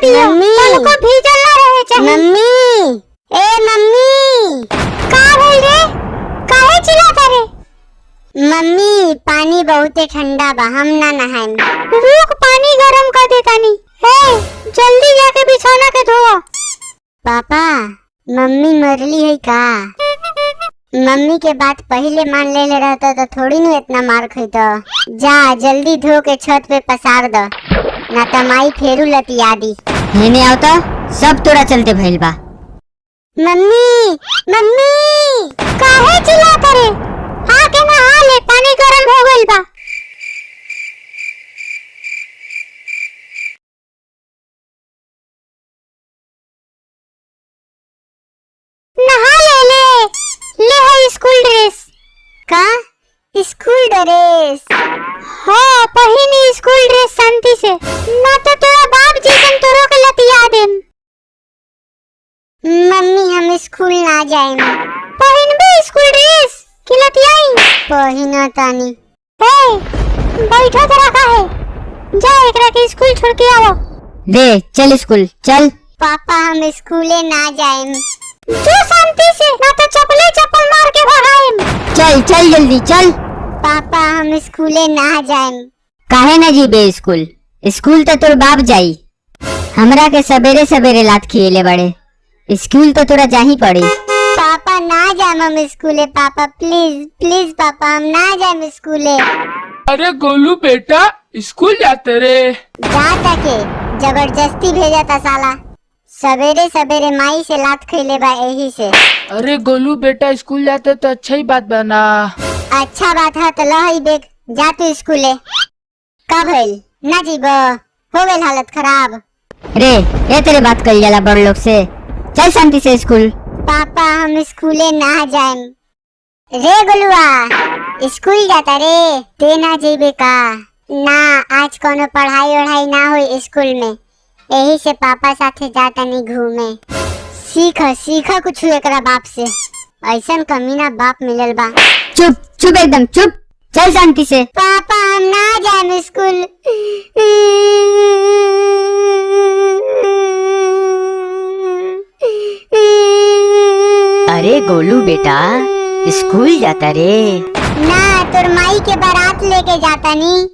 दियो, उनको भीजल ना रहे चाहिए। मम्मी, ए मम्मी, का भइल रे? काहे चिल्लाता रे? मम्मी पानी बहुते ठंडा बा, हम ना नहाएम। रुक, पानी गरम कर देतानी। हे, जल्दी जाके बिछौना के धो। पापा, मम्मी मरली है का? मम्मी के बात पहले मान ले रहता तो थोड़ी न इतना मार खइतो। जा जल्दी धो के छत पे पसार द, ना त माई फेरू लतिया दी। हेने आवता, सब तोरा चलते भइल बा। मम्मी, मम्मी, काहे चिल्लाता रे? आके नहा ले, पानी गरम हो गइल बा। नहा ले है स्कूल ड्रेस। का स्कूल ड्रेस? हाँ, पहिनी स्कूल ड्रेस शांति से, ना तो तोरा बाप जैसन तोरो के लतिया देम। मम्मी हम स्कूल ना जाएम। पहिनबे स्कूल ड्रेस कि लतियाई? पहिना तानी। हे, बैठो तो रखा है, जा एकरा के स्कूल छोड़ के आओ। दे चल स्कूल चल। पापा हम स्कूले ना जाएम। जो शांति से, ना तो चप्पल मार के भगाएम। चल चल जल्दी चल। पापा हम स्कूले ना जाएम। काहे न जीबे स्कूल? स्कूल तो तोर बाप जाई। हमरा के सवेरे सवेरे लात खिएले बड़े, स्कूल तो तोरा जाही पड़ी। पापा ना जाएम हम स्कूले। पापा प्लीज प्लीज पापा हम ना जाएम स्कूले। अरे गोलू बेटा, स्कूल जाते रे? जा के जबरदस्ती भेजा था साला। सवेरे सवेरे माई से लात खइले बा यही से। अरे गोलू बेटा स्कूल जाते तो अच्छा ही बात बना। अच्छा बात है तो लहई बेग, जा तू स्कूले। का भइल? ना जीबो? हो गइल हालत खराब। रे ये तेरे बात कल जाला बड़ लोग से, चल शांति से स्कूल। पापा हम स्कूले ना जाएम। रे गोलुआ, स्कूल जाता रे? ते ना जेबे का? ना, आज कोनो पढ़ाई वढ़ाई ना होई स्कूल में, यही से पापा साथे जाता नहीं घूमे। सीख कुछ एकरा बाप से, ऐसन कमीना बाप मिलल बा। चुप चुप एकदम चुप, चल शांति से। पापा हम ना जाएम स्कूल। अरे गोलू बेटा, स्कूल जाता रे? ना, तोर माई के बारात लेके जाता नी।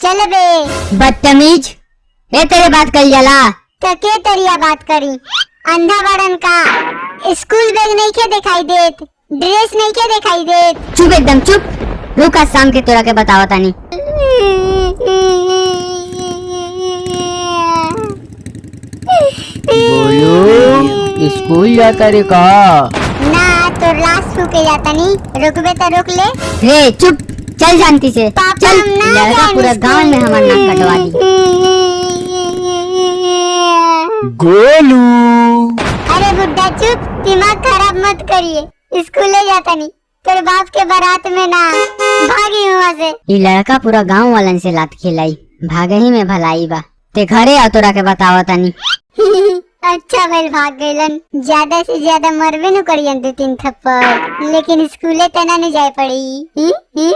चल बे। बदतमीज, ये तेरे बात कल जाला? तो के तरिया बात करी? अंधा बड़न का? स्कूल बैग नहीं के दिखाई देत, ड्रेस नहीं के दिखाई देत। चुप एकदम चुप, रुक आज शाम के तोरा के बतावा तानी। गोलू स्कूल जाता रे का? ना, तो लाश फूके जाता नी। रुकबे तो रुक ले। रे चुप, चल शांति से पापा, चल। हम ना लड़का जाएंगे पूरा गांव में हमारा नाक कटवा दी। गोलू अरे बुड्ढा चुप, दिमाग खराब मत करिए। स्कूले जाता नहीं, तेरे बाप के बारात में ना। भागी वहाँ से। ये लड़का पूरा गांव वालन से लात खिलाई, भागे ही में भलाई बा। ते घरे आ तोरा के बतावा तानी। अच्छा भाई भाग गइलन। ज्यादा से ज्यादा मरबे न करियन 2-3 थप्पड़, लेकिन स्कूले तना नहीं जाए पड़ी।